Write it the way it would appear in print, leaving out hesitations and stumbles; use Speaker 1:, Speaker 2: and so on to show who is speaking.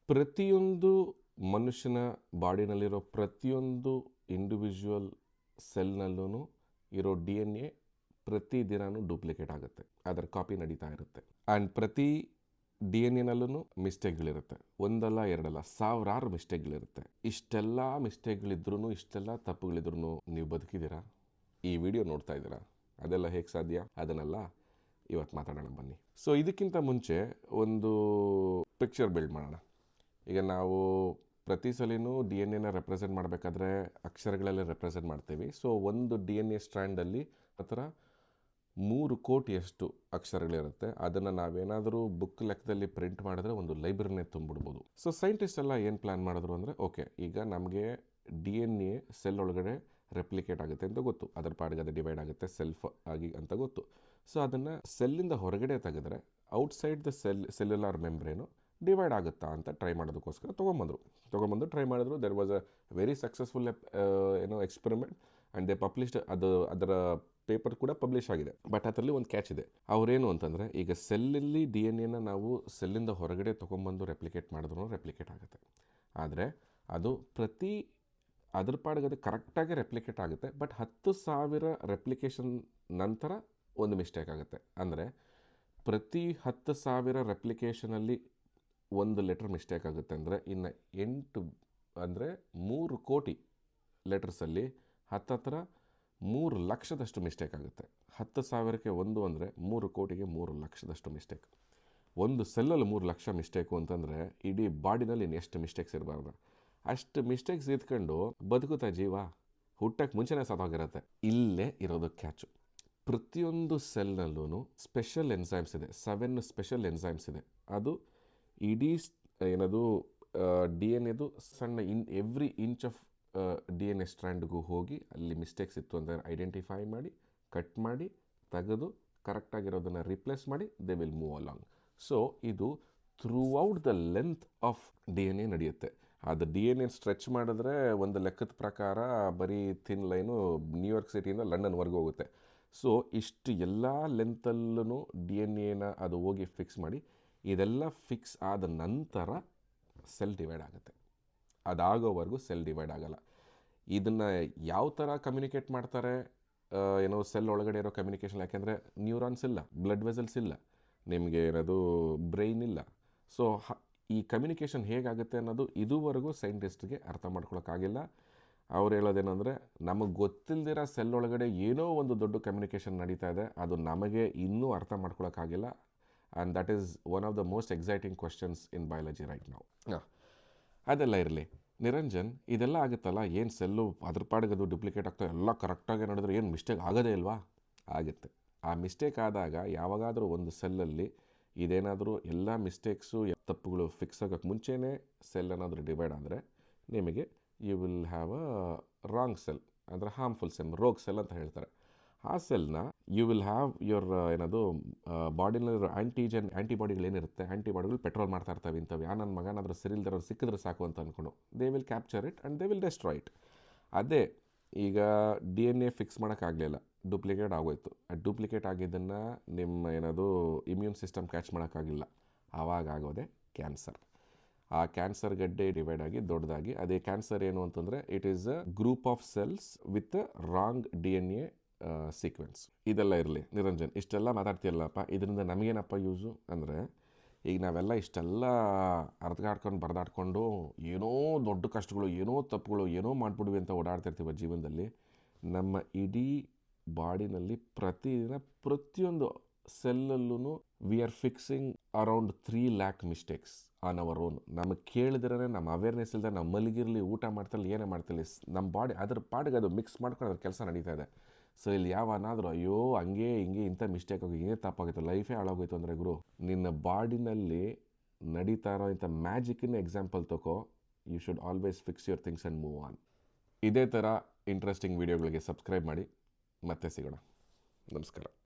Speaker 1: ಪ್ರತಿಯೊಂದು ಮನುಷ್ಯನ ಬಾಡಿನಲ್ಲಿರೋ ಪ್ರತಿಯೊಂದು ಇಂಡಿವಿಜುವಲ್ ಸೆಲ್ನಲ್ಲೂ ಇರೋ DNA ಪ್ರತಿದಿನವೂ ಡೂಪ್ಲಿಕೇಟ್ ಆಗುತ್ತೆ, ಅದರ ಕಾಪಿ ನಡೀತಾ ಇರುತ್ತೆ. ಆ್ಯಂಡ್ ಪ್ರತಿ DNA ಮಿಸ್ಟೇಕ್ಗಳಿರುತ್ತೆ, ಒಂದಲ್ಲ ಎರಡಲ್ಲ ಸಾವಿರಾರು ಮಿಸ್ಟೇಕ್ಗಳಿರುತ್ತೆ. ಇಷ್ಟೆಲ್ಲ ಮಿಸ್ಟೇಕ್ಗಳಿದ್ರೂ ಇಷ್ಟೆಲ್ಲ ತಪ್ಪುಗಳಿದ್ರೂ ನೀವು ಬದುಕಿದ್ದೀರಾ? ಈ ವಿಡಿಯೋ ನೋಡ್ತಾ ಇದ್ದೀರಾ? ಅದೆಲ್ಲ ಹೇಗೆ ಸಾಧ್ಯ? ಅದನ್ನೆಲ್ಲ ಇವತ್ತು ಮಾತಾಡೋಣ ಬನ್ನಿ. ಸೊ ಇದಕ್ಕಿಂತ ಮುಂಚೆ ಒಂದು ಪಿಕ್ಚರ್ ಬಿಲ್ಡ್ ಮಾಡೋಣ. ಈಗ ನಾವು ಪ್ರತಿ ಸಲಿನೂ DNA ರೆಪ್ರೆಸೆಂಟ್ ಮಾಡಬೇಕಾದ್ರೆ ಅಕ್ಷರಗಳಲ್ಲಿ ರೆಪ್ರೆಸೆಂಟ್ ಮಾಡ್ತೀವಿ. ಸೊ ಒಂದು DNA ಸ್ಟ್ರ್ಯಾಂಡಲ್ಲಿ ಆ ಥರ 3 ಕೋಟಿಯಷ್ಟು ಅಕ್ಷರಗಳಿರುತ್ತೆ. ಅದನ್ನು ನಾವೇನಾದರೂ ಬುಕ್ ಲೆಕ್ಕದಲ್ಲಿ ಪ್ರಿಂಟ್ ಮಾಡಿದ್ರೆ ಒಂದು ಲೈಬ್ರರಿನೇ ತುಂಬಿಡ್ಬೋದು. ಸೊ ಸೈಂಟಿಸ್ಟ್ ಎಲ್ಲ ಏನು ಪ್ಲ್ಯಾನ್ ಮಾಡಿದ್ರು ಅಂದರೆ, ಓಕೆ, ಈಗ ನಮಗೆ DNA ಸೆಲ್ ಒಳಗಡೆ ರೆಪ್ಲಿಕೇಟ್ ಆಗುತ್ತೆ ಅಂತ ಗೊತ್ತು, ಅದರ ಪಾಡಿಗೆ ಅದು ಡಿವೈಡ್ ಆಗುತ್ತೆ ಸೆಲ್ಫ್ ಆಗಿ ಅಂತ ಗೊತ್ತು. ಸೊ ಅದನ್ನು ಸೆಲ್ಲಿಂದ ಹೊರಗಡೆ ತೆಗೆದ್ರೆ outside the cellular membrane divide ಆಗುತ್ತಾ ಅಂತ ಟ್ರೈ ಮಾಡೋದಕ್ಕೋಸ್ಕರ ತೊಗೊಂಬಂದು ಟ್ರೈ ಮಾಡಿದ್ರು. There was a very successful experiment and they published. ಅದರ ಪೇಪರ್ ಕೂಡ ಪಬ್ಲಿಷ್ ಆಗಿದೆ. ಬಟ್ ಅದರಲ್ಲಿ ಒಂದು ಕ್ಯಾಚ್ ಇದೆ. ಅವರೇನು ಅಂತಂದರೆ, ಈಗ ಸೆಲ್ಲಲ್ಲಿ DNA ನಾವು ಸೆಲ್ಲಿಂದ ಹೊರಗಡೆ ತೊಗೊಂಬಂದು ರೆಪ್ಲಿಕೇಟ್ ಮಾಡಿದ್ರು ರೆಪ್ಲಿಕೇಟ್ ಆಗುತ್ತೆ. ಆದರೆ ಅದು ಅದ್ರ ಪಾಡಿಗೆ ಅದು ಕರೆಕ್ಟಾಗಿ ರೆಪ್ಲಿಕೇಟ್ ಆಗುತ್ತೆ. ಬಟ್ 10,000 ರೆಪ್ಲಿಕೇಶನ್ ನಂತರ ಒಂದು ಮಿಸ್ಟೇಕ್ ಆಗುತ್ತೆ. ಅಂದರೆ ಪ್ರತಿ 10,000 ರೆಪ್ಲಿಕೇಶನಲ್ಲಿ ಒಂದು ಲೆಟರ್ ಮಿಸ್ಟೇಕ್ ಆಗುತ್ತೆ. ಅಂದರೆ ಇನ್ನು 3 ಕೋಟಿ ಲೆಟರ್ಸಲ್ಲಿ ಹತ್ತತ್ರ 3 ಲಕ್ಷದಷ್ಟು ಮಿಸ್ಟೇಕ್ ಆಗುತ್ತೆ. 10,000ಕ್ಕೆ 1 ಅಂದರೆ 3 ಕೋಟಿಗೆ 3 ಲಕ್ಷದಷ್ಟು ಮಿಸ್ಟೇಕ್. ಒಂದು ಸೆಲ್ಲಲ್ಲಿ 3 ಲಕ್ಷ ಮಿಸ್ಟೇಕು ಅಂತಂದರೆ ಇಡೀ ಬಾಡಿನಲ್ಲಿ ಎಷ್ಟು ಮಿಸ್ಟೇಕ್ಸ್ ಇರಬಾರ್ದು. ಅಷ್ಟು ಮಿಸ್ಟೇಕ್ಸ್ ಇದ್ಕೊಂಡು ಬದುಕುತ್ತಾ ಜೀವ ಹುಟ್ಟಕ್ಕೆ ಮುಂಚೆನೇ ಸತ್ತೋಗಿರುತ್ತೆ. ಇಲ್ಲೇ ಇರೋದು ಕ್ಯಾಚು. ಪ್ರತಿಯೊಂದು ಸೆಲ್ನಲ್ಲೂ ಸ್ಪೆಷಲ್ ಎನ್ಸೈಮ್ಸ್ ಇದೆ. 7 ಸ್ಪೆಷಲ್ ಎನ್ಸೈಮ್ಸ್ ಇದೆ. ಅದು ಇಡೀ DNA ಸಣ್ಣ ಎವ್ರಿ ಇಂಚ್ ಆಫ್ DNA ಸ್ಟ್ರ್ಯಾಂಡ್ಗೂ ಹೋಗಿ ಅಲ್ಲಿ ಮಿಸ್ಟೇಕ್ಸ್ ಇತ್ತು ಅಂತ ಐಡೆಂಟಿಫೈ ಮಾಡಿ, ಕಟ್ ಮಾಡಿ, ತೆಗೆದು ಕರೆಕ್ಟಾಗಿರೋದನ್ನು ರಿಪ್ಲೇಸ್ ಮಾಡಿ they will move along. So ಇದು throughout the length of DNA ನಡೆಯುತ್ತೆ. ಅದು DNA ಸ್ಟ್ರೆಚ್ ಮಾಡಿದ್ರೆ ಒಂದು ಲೆಕ್ಕದ ಪ್ರಕಾರ ಬರೀ ಥಿನ್ ಲೈನು ನ್ಯೂಯಾರ್ಕ್ ಸಿಟಿಯಿಂದ ಲಂಡನ್ವರೆಗೂ ಹೋಗುತ್ತೆ. ಸೊ ಇಷ್ಟು ಎಲ್ಲ ಲೆಂತಲ್ಲೂ DNA ಅದು ಹೋಗಿ ಫಿಕ್ಸ್ ಮಾಡಿ, ಇದೆಲ್ಲ ಫಿಕ್ಸ್ ಆದ ನಂತರ ಸೆಲ್ ಡಿವೈಡ್ ಆಗುತ್ತೆ. ಅದಾಗೋವರೆಗೂ ಸೆಲ್ ಡಿವೈಡ್ ಆಗಲ್ಲ. ಇದನ್ನು ಯಾವ ಥರ ಕಮ್ಯುನಿಕೇಟ್ ಮಾಡ್ತಾರೆ? ಸೆಲ್ ಒಳಗಡೆ ಇರೋ ಕಮ್ಯುನಿಕೇಷನ್, ಯಾಕೆಂದರೆ ನ್ಯೂರಾನ್ಸ್ ಇಲ್ಲ, ಬ್ಲಡ್ ವೆಸಲ್ಸ್ ಇಲ್ಲ, ನಿಮಗೆ ಬ್ರೈನ್ ಇಲ್ಲ. ಸೊ ಈ ಕಮ್ಯುನಿಕೇಷನ್ ಹೇಗಾಗುತ್ತೆ ಅನ್ನೋದು ಇದುವರೆಗೂ ಸೈಂಟಿಸ್ಟ್ಗೆ ಅರ್ಥ ಮಾಡ್ಕೊಳಕ್ಕಾಗಿಲ್ಲ. ಅವ್ರು ಹೇಳೋದೇನೆಂದರೆ, ನಮಗೆ ಗೊತ್ತಿಲ್ಲದಿರೋ ಸೆಲ್ ಒಳಗಡೆ ಏನೋ ಒಂದು ದೊಡ್ಡ ಕಮ್ಯುನಿಕೇಷನ್ ನಡೀತಾ ಇದೆ, ಅದು ನಮಗೆ ಇನ್ನೂ ಅರ್ಥ ಮಾಡ್ಕೊಳಕ್ಕಾಗಿಲ್ಲ. And that is one of the most exciting questions in biology right ನಾವು. ಅದೆಲ್ಲ ಇರಲಿ, ನಿರಂಜನ್, ಇದೆಲ್ಲ ಆಗುತ್ತಲ್ಲ, ಏನು ಸೆಲ್ಲು ಅದ್ರ ಪಾಡಿಗೆ ಅದು ಡುಪ್ಲಿಕೇಟ್ ಆಗ್ತಾ ಎಲ್ಲ ಕರೆಕ್ಟಾಗಿ ನಡೆದ್ರೆ ಏನು ಮಿಸ್ಟೇಕ್ ಆಗೋದೇ ಇಲ್ವಾ? ಆಗುತ್ತೆ. ಆ ಮಿಸ್ಟೇಕ್ ಆದಾಗ ಯಾವಾಗಾದರೂ ಒಂದು ಸೆಲ್ಲಲ್ಲಿ ಇದೇನಾದರೂ ಎಲ್ಲ ಮಿಸ್ಟೇಕ್ಸು ತಪ್ಪುಗಳು ಫಿಕ್ಸ್ ಆಗೋಕ್ಕೆ ಮುಂಚೆನೇ ಸೆಲ್ ಏನಾದರೂ ಡಿವೈಡ್ ಆದರೆ ನಿಮಗೆ you will have a wrong cell, ಅಂದರೆ ಹಾರ್ಮ್ಫುಲ್ ಸೆಲ್, ರೋಗ್ ಸೆಲ್ ಅಂತ ಹೇಳ್ತಾರೆ. ಆ ಸೆಲ್ನ ಯು ವಿಲ್ ಹ್ಯಾವ್ ಯುವರ್ ಬಾಡಿನಲ್ಲಿರೋ ಆ್ಯಂಟಿಬಾಡಿಗಳೇನಿರುತ್ತೆ, ಆ್ಯಂಟಿಬಾಡಿಗಳು ಪೆಟ್ರೋಲ್ ಮಾಡ್ತಾ ಇರ್ತವೆ. ಇಂಥವು ನನ್ನ ಮಗನಾದರೂ ಸರಿಲ್ದಿರೋರು ಸಿಕ್ಕಿದ್ರೆ ಸಾಕು ಅಂತ ಅಂದ್ಕೊಂಡು they will capture it and they will destroy it. ಅದೇ ಈಗ DNA ಫಿಕ್ಸ್ ಮಾಡೋಕ್ಕಾಗಲಿಲ್ಲ, ಡೂಪ್ಲಿಕೇಟ್ ಆಗೋಯ್ತು. ಆ ಡೂಪ್ಲಿಕೇಟ್ ಆಗಿದ್ದನ್ನು ನಿಮ್ಮ ಇಮ್ಯೂನ್ ಸಿಸ್ಟಮ್ ಕ್ಯಾಚ್ ಮಾಡೋಕ್ಕಾಗಿಲ್ಲ, ಆವಾಗ ಆಗೋದೇ ಕ್ಯಾನ್ಸರ್. ಆ ಕ್ಯಾನ್ಸರ್ ಗಡ್ಡೆ ಡಿವೈಡ್ ಆಗಿ ದೊಡ್ಡದಾಗಿ, ಅದೇ ಕ್ಯಾನ್ಸರ್ ಏನು ಅಂತಂದರೆ it is a group of cells with wrong DNA sequence. ಇದೆಲ್ಲ ಇರಲಿ ನಿರಂಜನ್, ಇಷ್ಟೆಲ್ಲ ಮಾತಾಡ್ತೀಯಲ್ಲಪ್ಪ, ಇದರಿಂದ ನಮಗೇನಪ್ಪ ಯೂಸು ಅಂದರೆ, ಈಗ ನಾವೆಲ್ಲ ಇಷ್ಟೆಲ್ಲ ಅರ್ಧಗಾಡ್ಕೊಂಡು ಬರೆದಾಡ್ಕೊಂಡು ಏನೋ ದೊಡ್ಡ ಕಷ್ಟಗಳು, ಏನೋ ತಪ್ಪುಗಳು, ಏನೋ ಮಾಡಿಬಿಡ್ವಿ ಅಂತ ಓಡಾಡ್ತಿರ್ತೀವಿ ಜೀವನದಲ್ಲಿ. ನಮ್ಮ ಇಡೀ ಬಾಡಿನಲ್ಲಿ ಪ್ರತಿದಿನ ಪ್ರತಿಯೊಂದು ಸೆಲ್ಲಲ್ಲೂ we are fixing around 3 lakh mistakes on our own. ನಮಗೆ ಕೇಳಿದ್ರೆ, ನಮ್ಮ ಅವೇರ್ನೆಸ್ ಇಲ್ಲದೆ ನಾವು ಮಲಗಿರಲಿ, ಊಟ ಮಾಡ್ತಿರಲಿ, ಏನೇ ಮಾಡ್ತಿರಲಿ, ನಮ್ಮ ಬಾಡಿ ಅದ್ರ ಪಾಡಿಗೆ ಅದು ಮಿಕ್ಸ್ ಮಾಡ್ಕೊಂಡು ಅದ್ರ ಕೆಲಸ ನಡೀತಾ ಇದೆ. ಸೊ ಇಲ್ಲಿ ಯಾವನಾದರೂ ಅಯ್ಯೋ ಹಂಗೆ ಹಿಂಗೆ ಇಂಥ ಮಿಸ್ಟೇಕ್ ಆಗಿ ಹಿಂಗೆ ತಪ್ಪಾಗಿತ್ತು, ಲೈಫೇ ಹಾಳಾಗೋಯ್ತು ಅಂದರೆ, ಗುರು, ನಿನ್ನ ಬಾಡಿನಲ್ಲಿ ನಡೀತಾ ಇರೋ ಇಂಥ ಮ್ಯಾಜಿಕ್ಕಿನ ಎಕ್ಸಾಂಪಲ್ ತಗೋ. You should always fix your things and move on. ಇದೇ ಥರ ಇಂಟ್ರೆಸ್ಟಿಂಗ್ ವೀಡಿಯೋಗಳಿಗೆ ಸಬ್ಸ್ಕ್ರೈಬ್ ಮಾಡಿ. ಮತ್ತೆ ಸಿಗೋಣ. ನಮಸ್ಕಾರ.